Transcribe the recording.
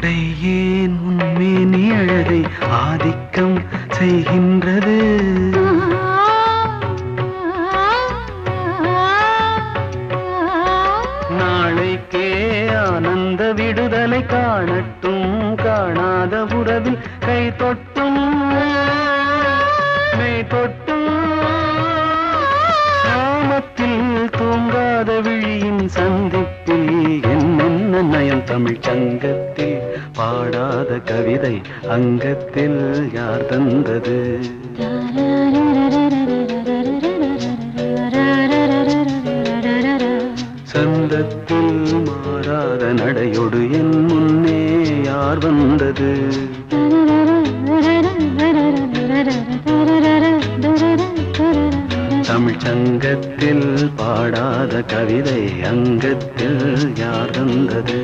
ஆடை ஏன் உன்மேனி அழகை ஆதிக்கம் செய்கின்றது? நாளைக்கே ஆனந்த விடுதலை காணட்டும், காணாத உறவில் கை தொட்டும் மெய் தொட்டும், சாமத்தில் தூங்காத விழியின் சந்திப்பில் என்னென்ன நயம் தமிழ் சங்கத்தில் பாடாத கவிதை அங்கத்தில் யார் தந்தது? சந்தத்தில் மாறாத நடையோடு என் முன்னே யார் வந்தது? தமிழ் சங்கத்தில் பாடாத கவிதை அங்கத்தில் யார் தந்தது?